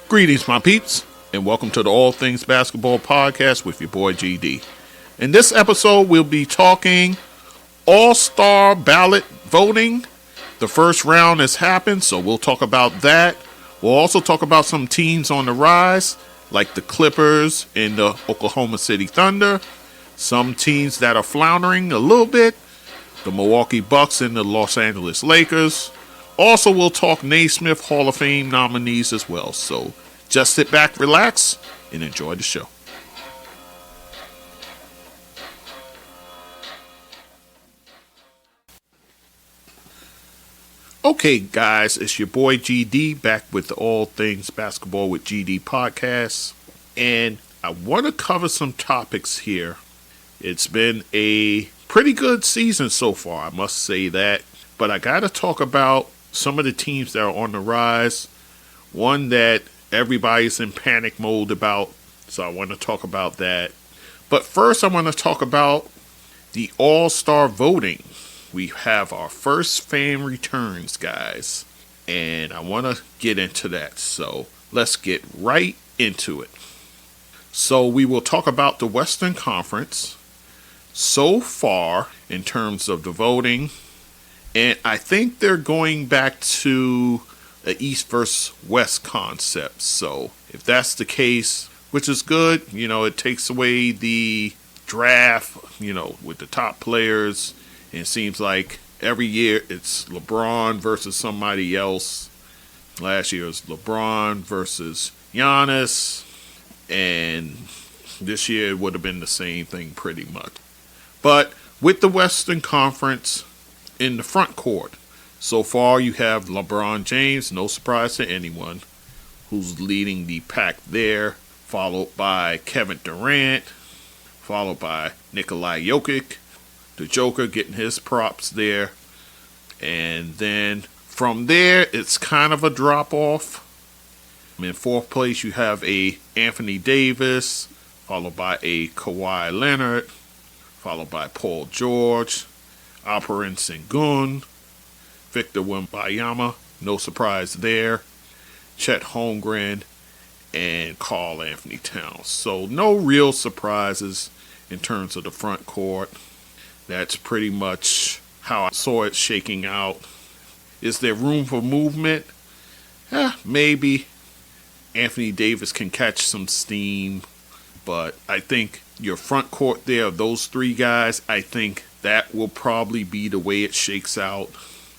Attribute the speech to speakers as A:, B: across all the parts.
A: Greetings, my peeps, and welcome to the All Things Basketball Podcast with your boy GD. In this episode, we'll be talking All-Star ballot voting. The first round has happened, so we'll talk about that. We'll also talk about some teams on the rise, like the Clippers and the Oklahoma City Thunder. Some teams that are floundering a little bit, the Milwaukee Bucks and the Los Angeles Lakers. Also, we'll talk Naismith Hall of Fame nominees as well. So just sit back, relax, and enjoy the show. Okay, guys, it's your boy GD back with the All Things Basketball with GD podcast. And I want to cover some topics here. It's been a pretty good season so far, I must say that. But I got to talk about some of the teams that are on the rise. One that everybody's in panic mode about. So I want to talk about that. But first, I want to talk about the All-Star voting. We have our first fan returns, guys. And I want to get into that. So let's get right into it. So we will talk about the Western Conference so far in terms of the voting. And I think they're going back to the East versus West concept. So if that's the case, which is good, it takes away the draft, with the top players. And it seems like every year it's LeBron versus somebody else. Last year was LeBron versus Giannis. And this year it would have been the same thing pretty much. But with the Western Conference, in the front court, so far you have LeBron James, no surprise to anyone, who's leading the pack there, followed by Kevin Durant, followed by Nikola Jokic, the Joker getting his props there. And then from there, it's kind of a drop-off. In fourth place, you have a Anthony Davis, followed by a Kawhi Leonard, followed by Paul George, Alperen Sengun, Victor Wembanyama, no surprise there, Chet Holmgren, and Karl Anthony Towns. So no real surprises in terms of the front court. That's pretty much how I saw it shaking out. Is there room for movement? Maybe. Anthony Davis can catch some steam, but I think your front court there of those three guys, I think that will probably be the way it shakes out.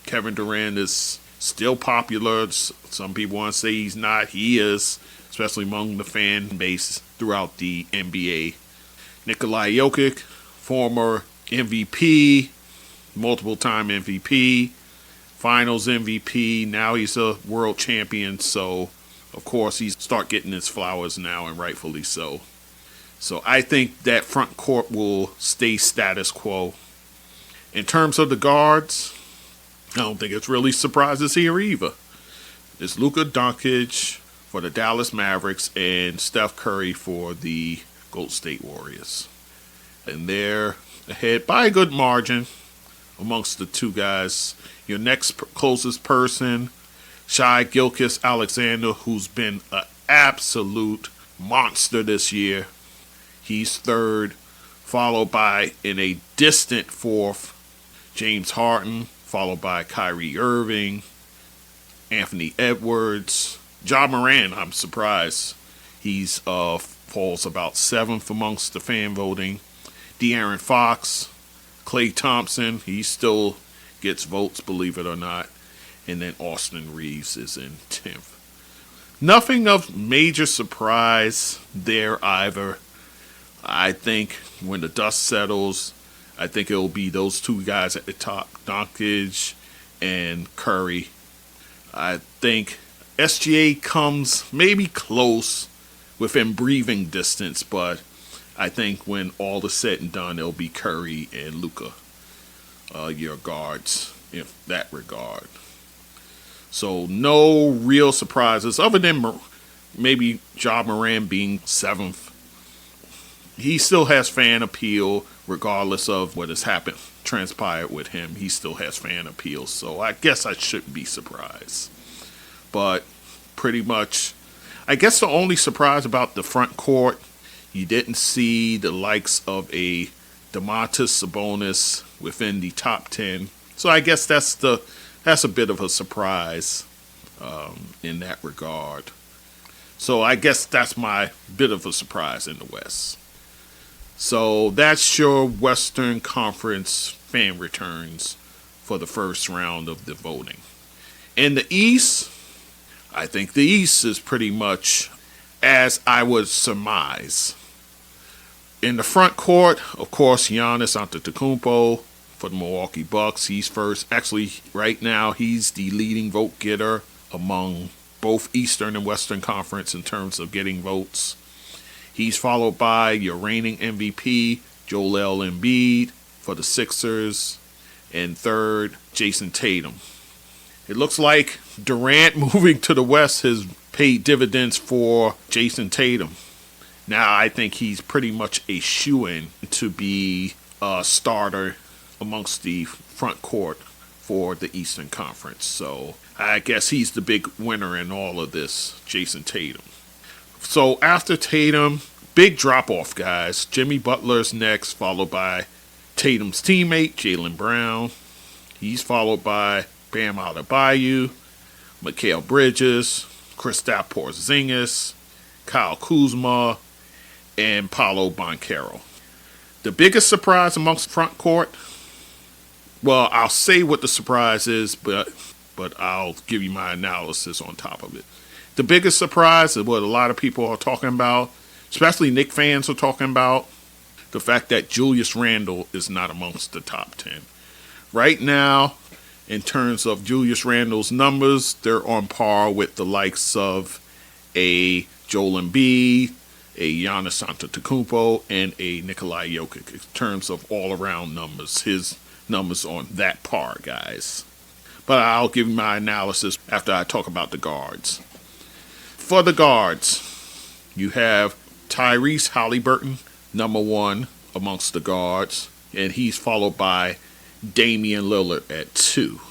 A: Kevin Durant is still popular. Some people want to say he's not. He is, especially among the fan base throughout the NBA. Nikola Jokic, former MVP, multiple-time MVP, Finals MVP. Now he's a world champion, so of course he's start getting his flowers now, and rightfully so. So I think that front court will stay status quo. In terms of the guards, I don't think it's really surprises here either. It's Luka Doncic for the Dallas Mavericks and Steph Curry for the Golden State Warriors. And they're ahead by a good margin amongst the two guys. Your next closest person, Shai Gilgeous-Alexander, who's been an absolute monster this year. He's third, followed by, in a distant fourth, James Harden, followed by Kyrie Irving, Anthony Edwards, Ja Morant. I'm surprised he's falls about seventh amongst the fan voting. De'Aaron Fox, Klay Thompson, he still gets votes, believe it or not. And then Austin Reeves is in 10th. Nothing of major surprise there either. I think when the dust settles, I think it'll be those two guys at the top, Doncic and Curry. I think SGA comes maybe close within breathing distance, but I think when all is said and done, it'll be Curry and Luka, your guards in that regard. So no real surprises other than maybe Ja Morant being seventh. He still has fan appeal regardless of what has transpired with him. He still has fan appeal, so I guess I shouldn't be surprised. But pretty much, I guess the only surprise about the front court, you didn't see the likes of a Domantas Sabonis within the top 10. So I guess that's a bit of a surprise in that regard. So I guess that's my bit of a surprise in the West. So that's your Western Conference fan returns for the first round of the voting. In the East, I think the East is pretty much as I would surmise. In the front court, of course, Giannis Antetokounmpo for the Milwaukee Bucks. He's first. Actually, right now, he's the leading vote getter among both Eastern and Western Conference in terms of getting votes. He's followed by your reigning MVP, Joel Embiid for the Sixers. And third, Jason Tatum. It looks like Durant moving to the West has paid dividends for Jason Tatum. Now I think he's pretty much a shoo-in to be a starter amongst the front court for the Eastern Conference. So I guess he's the big winner in all of this, Jason Tatum. So after Tatum, big drop-off, guys. Jimmy Butler's next, followed by Tatum's teammate, Jalen Brown. He's followed by Bam Adebayo, Mikal Bridges, Kristaps Porzingis, Kyle Kuzma, and Paolo Banchero. The biggest surprise amongst front court, well, I'll say what the surprise is, but I'll give you my analysis on top of it. The biggest surprise is what a lot of people are talking about, especially Knicks fans are talking about, the fact that Julius Randle is not amongst the top 10. Right now, in terms of Julius Randle's numbers, they're on par with the likes of a Joel Embiid, a Giannis Antetokounmpo, and a Nikola Jokic in terms of all-around numbers. His numbers on that par, guys. But I'll give you my analysis after I talk about the guards. For the guards, you have Tyrese Halliburton, number one amongst the guards, and he's followed by Damian Lillard at 2.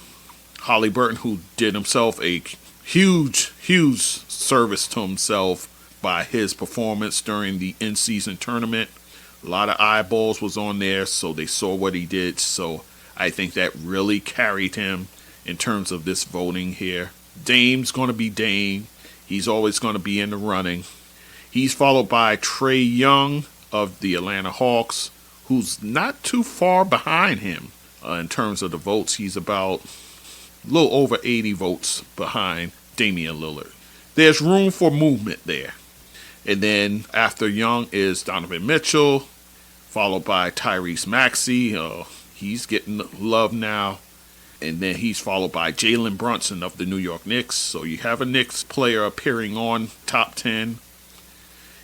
A: Halliburton, who did himself a huge service to himself by his performance during the in-season tournament. A lot of eyeballs was on there, so they saw what he did. So I think that really carried him in terms of this voting here. Dame's going to be Dame. He's always going to be in the running. He's followed by Trae Young of the Atlanta Hawks, who's not too far behind him in terms of the votes. He's about a little over 80 votes behind Damian Lillard. There's room for movement there. And then after Young is Donovan Mitchell, followed by Tyrese Maxey. He's getting love now. And then he's followed by Jalen Brunson of the New York Knicks. So you have a Knicks player appearing on top 10.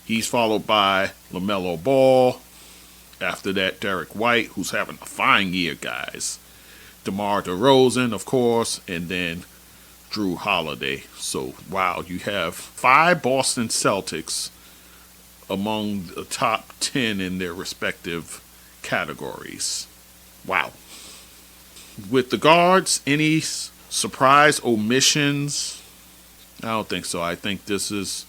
A: He's followed by LaMelo Ball. After that, Derek White, who's having a fine year, guys. DeMar DeRozan, of course, and then Drew Holiday. So, wow, you have 5 Boston Celtics among the top 10 in their respective categories. Wow. With the guards, any surprise omissions? I don't think so. I think this is,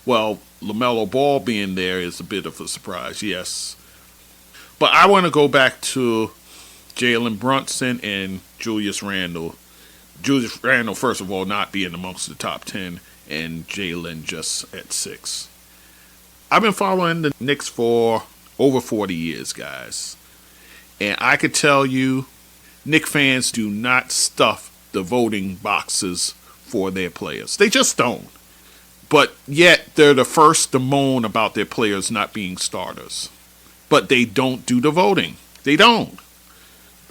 A: well, LaMelo Ball being there is a bit of a surprise, yes. But I want to go back to Jalen Brunson and Julius Randle. Julius Randle, first of all, not being amongst the top 10, and Jalen just at 6. I've been following the Knicks for over 40 years, guys. And I could tell you, Knicks fans do not stuff the voting boxes for their players. They just don't. But yet, they're the first to moan about their players not being starters. But they don't do the voting. They don't.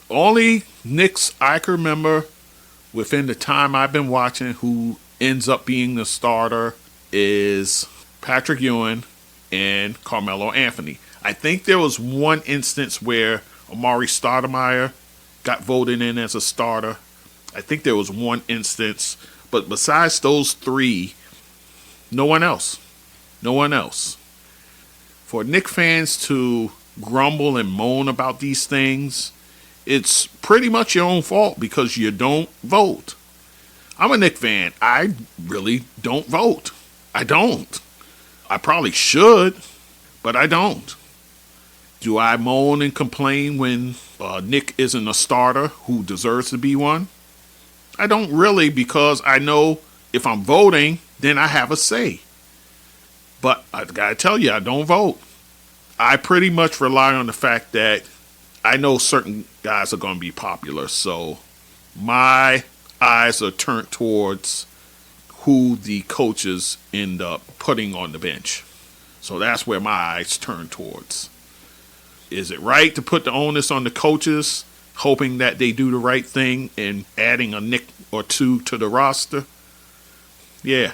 A: Only Knicks I can remember within the time I've been watching who ends up being the starter is Patrick Ewing and Carmelo Anthony. I think there was one instance where Amari Stoudemire got voted in as a starter. I think there was one instance. But besides those 3, no one else. No one else. For Knicks fans to grumble and moan about these things, it's pretty much your own fault because you don't vote. I'm a Knicks fan. I really don't vote. I don't. I probably should, but I don't. Do I moan and complain when Nick isn't a starter who deserves to be one? I don't really, because I know if I'm voting, then I have a say. But I gotta tell you, I don't vote. I pretty much rely on the fact that I know certain guys are going to be popular, so my eyes are turned towards who the coaches end up putting on the bench. So that's where my eyes turn towards. Is it right to put the onus on the coaches, hoping that they do the right thing and adding a Nick or two to the roster? Yeah.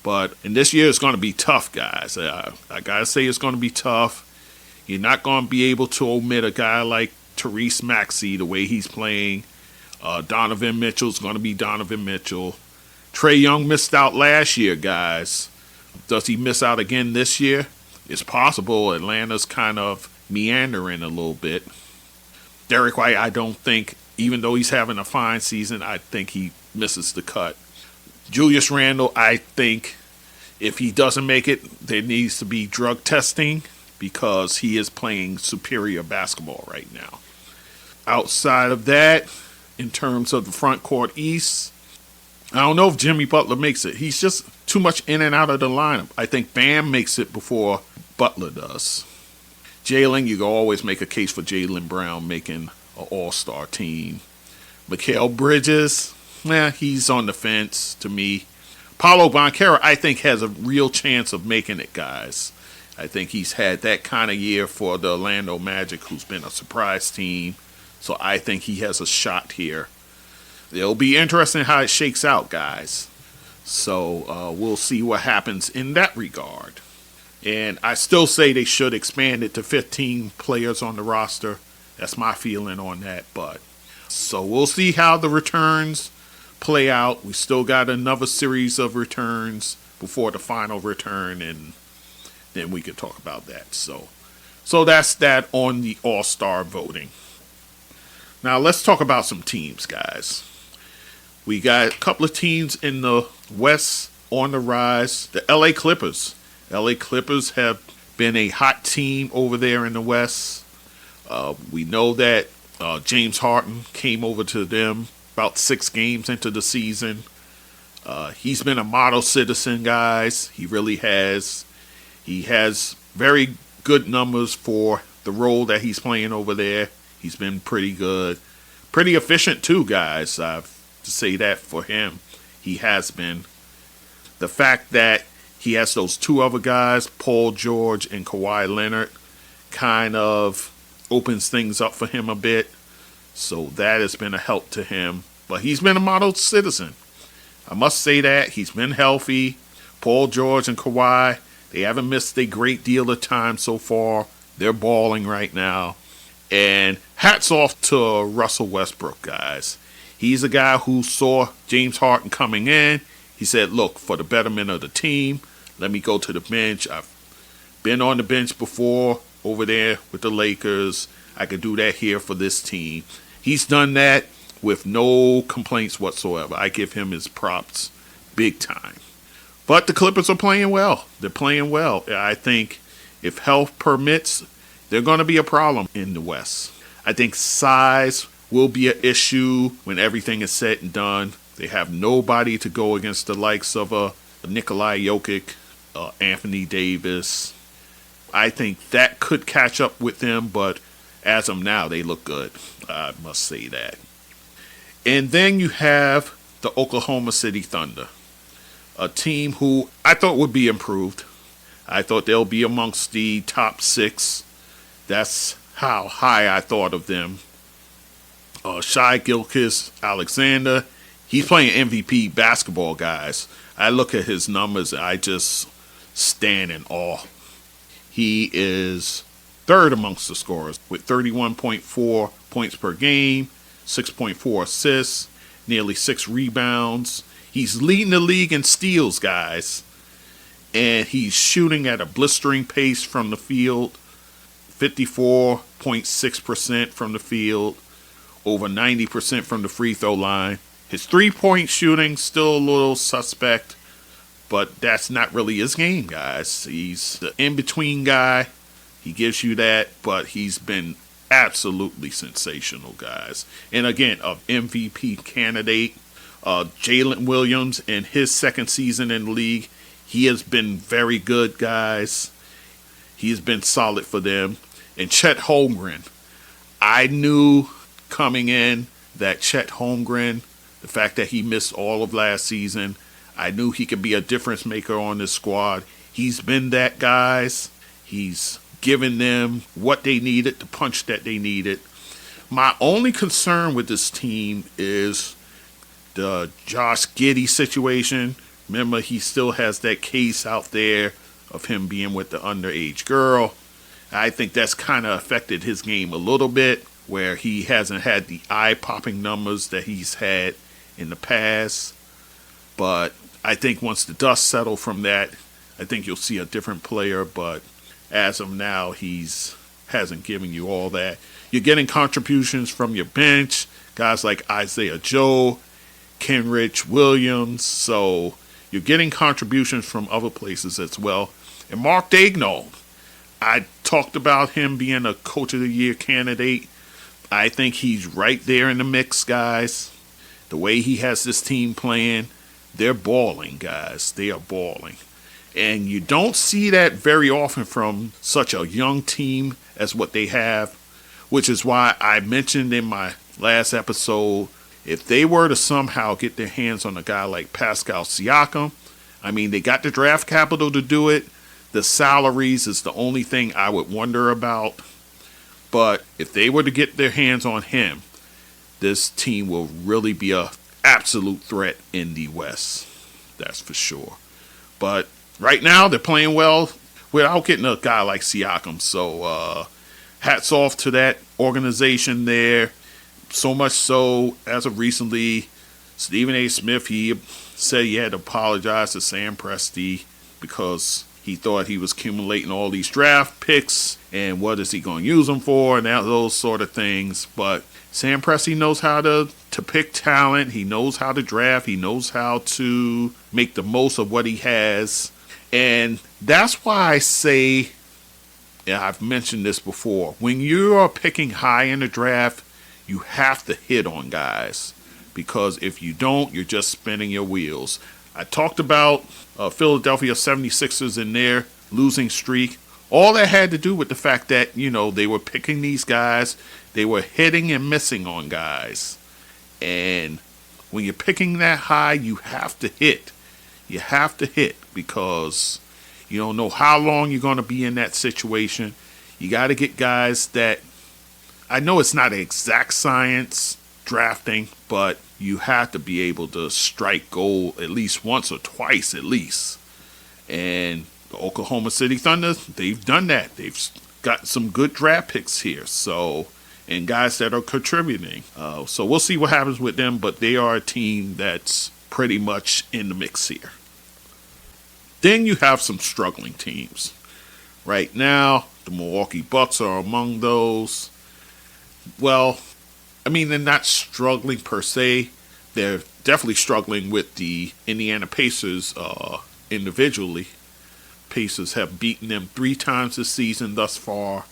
A: But in this year, it's going to be tough, guys. I got to say it's going to be tough. You're not going to be able to omit a guy like Therese Maxey the way he's playing. Donovan Mitchell's going to be Donovan Mitchell. Trae Young missed out last year, guys. Does he miss out again this year? It's possible. Atlanta's kind of meandering a little bit. Derek White, I don't think, even though he's having a fine season, I think he misses the cut. Julius Randle, I think if he doesn't make it, there needs to be drug testing because he is playing superior basketball right now. Outside of that, in terms of the front court East, I don't know if Jimmy Butler makes it. He's just too much in and out of the lineup. I think Bam makes it before Butler does. Jalen, you can always make a case for Jalen Brown making an all-star team. Mikal Bridges, he's on the fence to me. Paolo Banchero, I think, has a real chance of making it, guys. I think he's had that kind of year for the Orlando Magic, who's been a surprise team. So I think he has a shot here. It'll be interesting how it shakes out, guys. So we'll see what happens in that regard. And I still say they should expand it to 15 players on the roster. That's my feeling on that. But so we'll see how the returns play out. We still got another series of returns before the final return, and then we could talk about that. So that's that on the All-Star voting. Now let's talk about some teams, guys. We got a couple of teams in the West on the rise. The LA Clippers. LA Clippers have been a hot team over there in the West. We know that James Harden came over to them about 6 games into the season. He's been a model citizen, guys. He really has. He has very good numbers for the role that he's playing over there. He's been pretty good. Pretty efficient too, guys. I have to say that for him. He has been. The fact that he has those 2 other guys, Paul George and Kawhi Leonard, kind of opens things up for him a bit. So that has been a help to him. But he's been a model citizen. I must say that. He's been healthy. Paul George and Kawhi, they haven't missed a great deal of time so far. They're balling right now. And hats off to Russell Westbrook, guys. He's a guy who saw James Harden coming in. He said, look, for the betterment of the team, let me go to the bench. I've been on the bench before over there with the Lakers. I could do that here for this team. He's done that with no complaints whatsoever. I give him his props big time. But the Clippers are playing well. They're playing well. I think if health permits, they're going to be a problem in the West. I think size will be an issue when everything is said and done. They have nobody to go against the likes of a Nikolai Jokic, Anthony Davis. I think that could catch up with them, but as of now, they look good. I must say that. And then you have the Oklahoma City Thunder, a team who I thought would be improved. I thought they'll be amongst the top 6. That's how high I thought of them. Shai Gilgeous-Alexander, he's playing MVP basketball, guys. I look at his numbers, I just stand in awe. He is 3rd amongst the scorers with 31.4 points per game, 6.4 assists, nearly 6 rebounds. He's leading the league in steals, guys. And he's shooting at a blistering pace from the field. 54.6% from the field. Over 90% from the free throw line. His 3-point shooting still a little suspect. but that's not really his game, guys. He's the in-between guy. He gives you that, but he's been absolutely sensational, guys. And again, an MVP candidate, Jalen Williams in his second season in the league, he has been very good, guys. He has been solid for them. And Chet Holmgren, I knew coming in that Chet Holmgren, the fact that he missed all of last season, I knew he could be a difference maker on this squad. He's been that, guys. He's given them what they needed, the punch that they needed. My only concern with this team is the Josh Giddey situation. Remember, he still has that case out there of him being with the underage girl. I think that's kind of affected his game a little bit, where he hasn't had the eye-popping numbers that he's had in the past. But I think once the dust settles from that, I think you'll see a different player. But as of now, hasn't given you all that. You're getting contributions from your bench, guys like Isaiah Joe, Kenrich Williams. So you're getting contributions from other places as well. And Mark Daigneault, I talked about him being a Coach of the Year candidate. I think he's right there in the mix, guys. The way he has this team playing, they're balling, guys. They are balling. And you don't see that very often from such a young team as what they have, which is why I mentioned in my last episode, if they were to somehow get their hands on a guy like Pascal Siakam, I mean, they got the draft capital to do it. The salaries is the only thing I would wonder about. But if they were to get their hands on him, this team will really be a absolute threat in the West. That's for sure. But right now, they're playing well without getting a guy like Siakam. So hats off to that organization there. So much so, as of recently, Stephen A. Smith, he said he had to apologize to Sam Presti because he thought he was accumulating all these draft picks and what is he going to use them for and those sort of things. But Sam Presti knows how to pick talent. He knows how to draft. He knows how to make the most of what he has. And that's why I say, and I've mentioned this before, when you are picking high in the draft, you have to hit on guys. Because if you don't, you're just spinning your wheels. I talked about Philadelphia 76ers in their losing streak. All that had to do with the fact that, they were picking these guys. They were hitting and missing on guys. And when you're picking that high, you have to hit. You have to hit because you don't know how long you're going to be in that situation. You got to get guys that, I know it's not an exact science drafting, but you have to be able to strike gold at least once or twice at least. And the Oklahoma City Thunder, they've done that. They've got some good draft picks here. So, and guys that are contributing. So we'll see what happens with them, but they are a team that's pretty much in the mix here. Then you have some struggling teams. Right now, the Milwaukee Bucks are among those. Well, I mean, they're not struggling per se. They're definitely struggling with the Indiana Pacers individually. Pacers have beaten them 3 times this season thus far.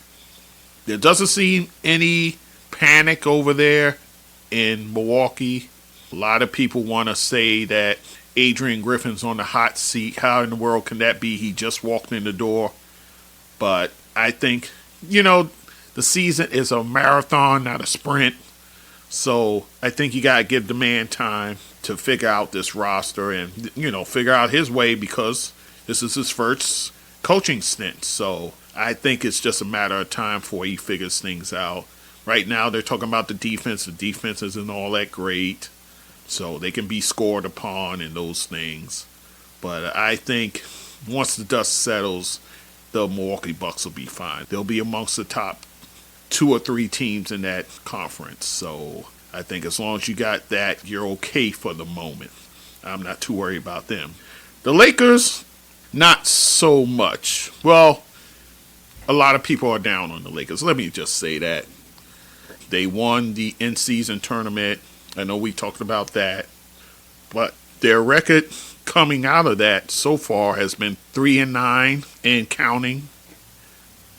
A: There doesn't seem any panic over there in Milwaukee. A lot of people want to say that Adrian Griffin's on the hot seat. How in the world can that be? He just walked in the door. But I think, the season is a marathon, not a sprint. So I think you got to give the man time to figure out this roster and, figure out his way because this is his first coaching stint. So I think it's just a matter of time before he figures things out. Right now they're talking about the defense. The defense isn't all that great. So they can be scored upon and those things. But I think once the dust settles, the Milwaukee Bucks will be fine. They'll be amongst the top 2 or 3 teams in that conference. So I think as long as you got that, you're okay for the moment. I'm not too worried about them. The Lakers, not so much. Well, a lot of people are down on the Lakers. Let me just say that. They won the in-season tournament. I know we talked about that. But their record coming out of that so far has been 3-9 and counting.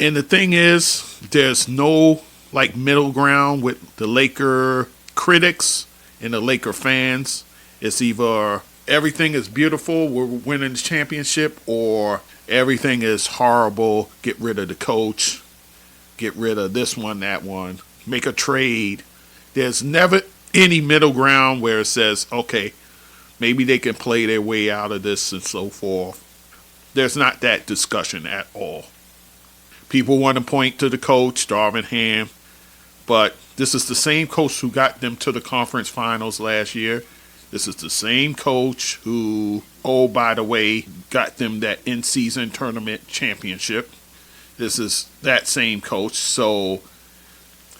A: And the thing is, there's no like middle ground with the Laker critics and the Laker fans. It's either everything is beautiful, we're winning the championship, or everything is horrible, get rid of the coach, get rid of this one, that one, make a trade. There's never any middle ground where it says, okay, maybe they can play their way out of this and so forth. There's not that discussion at all. People want to point to the coach, Darvin Ham, but this is the same coach who got them to the conference finals last year. This is the same coach who, oh, by the way, got them that in-season tournament championship. This is that same coach. So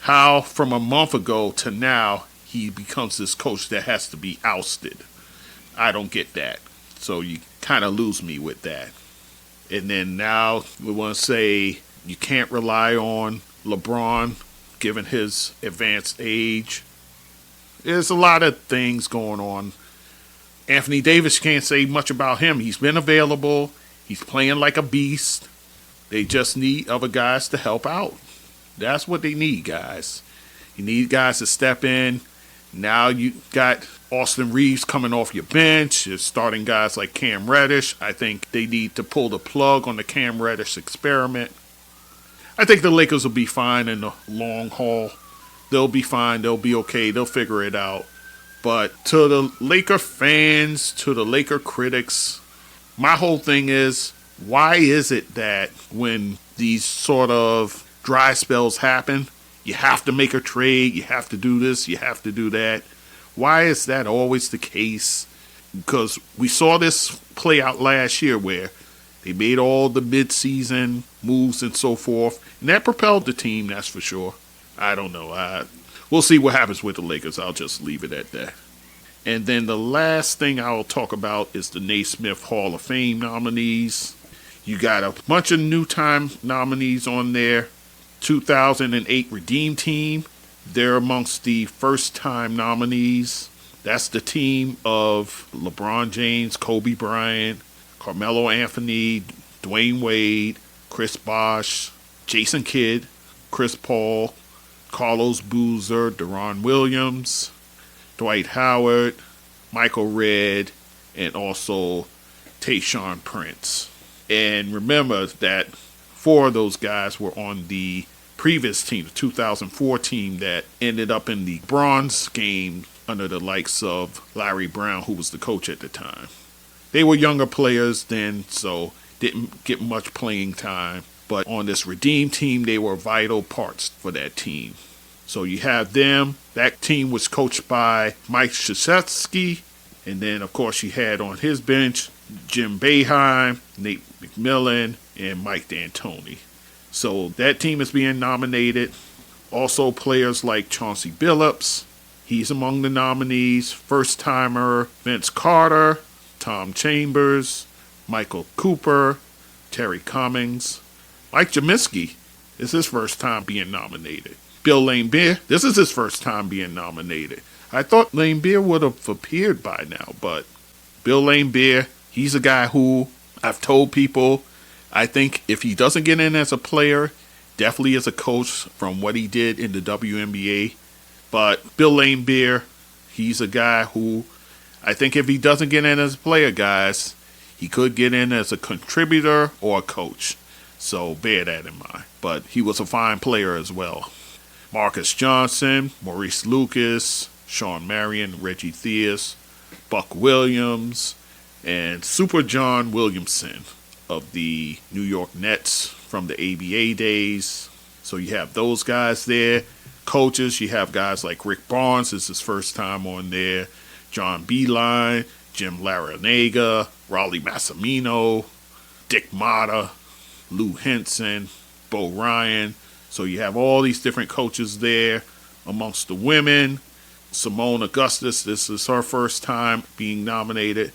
A: how from a month ago to now he becomes this coach that has to be ousted? I don't get that. So you kind of lose me with that. And then now we want to say you can't rely on LeBron given his advanced age. There's a lot of things going on. Anthony Davis, can't say much about him. He's been available. He's playing like a beast. They just need other guys to help out. That's what they need, guys. You need guys to step in. Now you got Austin Reeves coming off your bench. You're starting guys like Cam Reddish. I think they need to pull the plug on the Cam Reddish experiment. I think the Lakers will be fine in the long haul. They'll be fine. They'll be okay. They'll figure it out. But to the Laker fans, to the Laker critics, my whole thing is, why is it that when these sort of dry spells happen, you have to make a trade, you have to do this, you have to do that? Why is that always the case? Because we saw this play out last year where they made all the mid-season moves and so forth, and that propelled the team, that's for sure. I don't know. We'll see what happens with the Lakers. I'll just leave it at that. And then the last thing I'll talk about is the Naismith Hall of Fame nominees. You got a bunch of new-time nominees on there. 2008 Redeem Team. They're amongst the first-time nominees. That's the team of LeBron James, Kobe Bryant, Carmelo Anthony, Dwayne Wade, Chris Bosh, Jason Kidd, Chris Paul, Carlos Boozer, Deron Williams, Dwight Howard, Michael Redd, and also Tayshaun Prince. And remember that 4 of those guys were on the previous team, the 2004 team that ended up in the bronze game under the likes of Larry Brown, who was the coach at the time. They were younger players then, so didn't get much playing time. But on this Redeem team, they were vital parts for that team. So you have them. That team was coached by Mike Krzyzewski. And then, of course, you had on his bench Jim Boeheim, Nate McMillan, and Mike D'Antoni. So that team is being nominated. Also players like Chauncey Billups. He's among the nominees. First-timer Vince Carter, Tom Chambers, Michael Cooper, Terry Cummings. Mike Jaminski is his first time being nominated. Bill Laimbeer, this is his first time being nominated. I thought Laimbeer would have appeared by now, but Bill Laimbeer, he's a guy who I've told people, I think if he doesn't get in as a player, definitely as a coach from what he did in the WNBA. But Bill Laimbeer, he's a guy who I think if he doesn't get in as a player, guys, he could get in as a contributor or a coach. So bear that in mind. But he was a fine player as well. Marcus Johnson, Maurice Lucas, Sean Marion, Reggie Theus, Buck Williams, and Super John Williamson of the New York Nets from the ABA days. So you have those guys there. Coaches, you have guys like Rick Barnes, this is his first time on there. John Beilein, Jim Larranaga, Raleigh Massimino, Dick Motta, Lou Henson, Bo Ryan. So you have all these different coaches there. Amongst the women, Simone Augustus, this is her first time being nominated.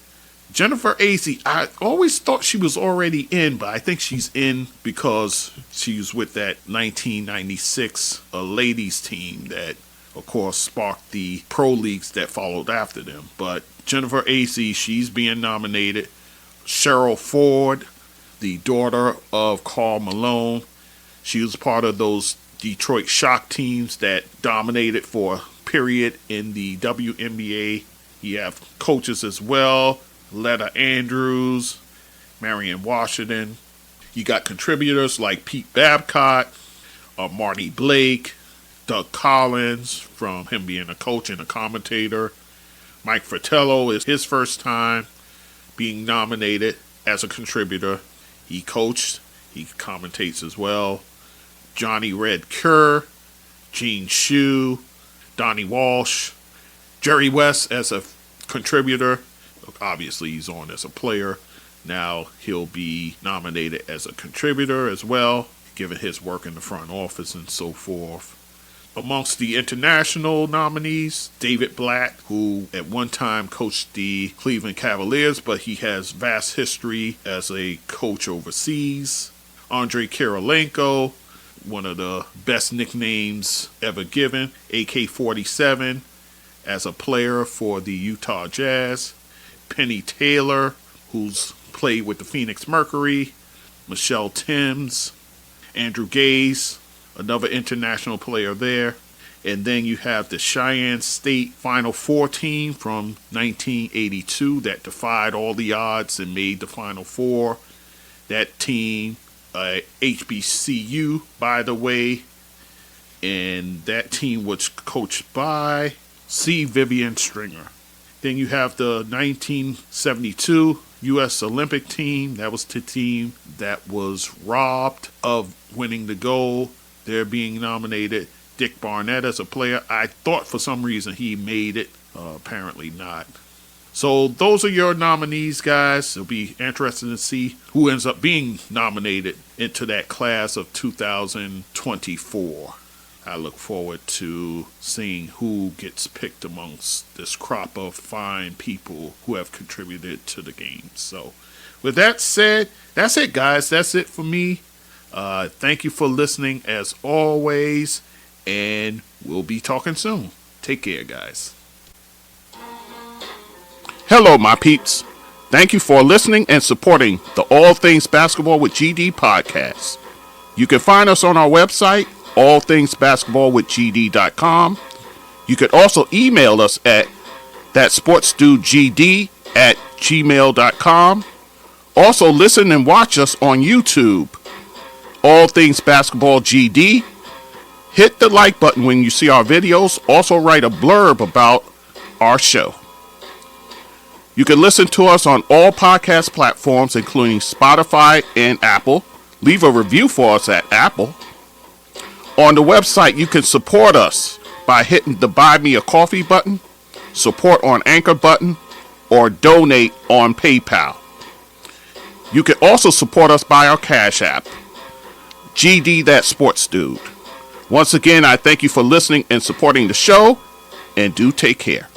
A: Jennifer Azzi, I always thought she was already in, but I think she's in because she was with that 1996 ladies team that of course, sparked the pro leagues that followed after them. But Jennifer Acey, she's being nominated. Cheryl Ford, the daughter of Karl Malone, she was part of those Detroit Shock teams that dominated for a period in the WNBA. You have coaches as well, Letta Andrews, Marion Washington. You got contributors like Pete Babcock, Marty Blake, Doug Collins, from him being a coach and a commentator. Mike Fratello is his first time being nominated as a contributor. He coached, he commentates as well. Johnny Red Kerr, Gene Shue, Donnie Walsh, Jerry West as a contributor. Obviously, he's on as a player. Now he'll be nominated as a contributor as well, given his work in the front office and so forth. Amongst the international nominees, David Blatt, who at one time coached the Cleveland Cavaliers, but he has vast history as a coach overseas. Andrei Kirilenko, one of the best nicknames ever given, AK-47, as a player for the Utah Jazz. Penny Taylor, who's played with the Phoenix Mercury. Michelle Timms, Andrew Gaze, another international player there. And then you have the Cheyenne State Final Four team from 1982 that defied all the odds and made the Final Four. That team, HBCU, by the way, and that team was coached by C. Vivian Stringer. Then you have the 1972 U.S. Olympic team. That was the team that was robbed of winning the gold. They're being nominated. Dick Barnett as a player. I thought for some reason he made it. Apparently not. So those are your nominees, guys. It'll be interesting to see who ends up being nominated into that class of 2024. I look forward to seeing who gets picked amongst this crop of fine people who have contributed to the game. So with that said, that's it, guys. That's it for me. Thank you for listening as always, and we'll be talking soon. Take care, guys. Hello, my peeps. Thank you for listening and supporting the All Things Basketball with GD podcast. You can find us on our website, allthingsbasketballwithgd.com. You could also email us at thatsportsdudegd@gmail.com. Also listen and watch us on YouTube, All Things Basketball GD. Hit the like button when you see our videos. Also write a blurb about our show. You can listen to us on all podcast platforms, including Spotify and Apple. Leave a review for us at Apple. On the website, you can support us by hitting the Buy Me a Coffee button, support on Anchor button, or donate on PayPal. You can also support us by our Cash App, GD That Sports Dude. Once again, I thank you for listening and supporting the show, and do take care.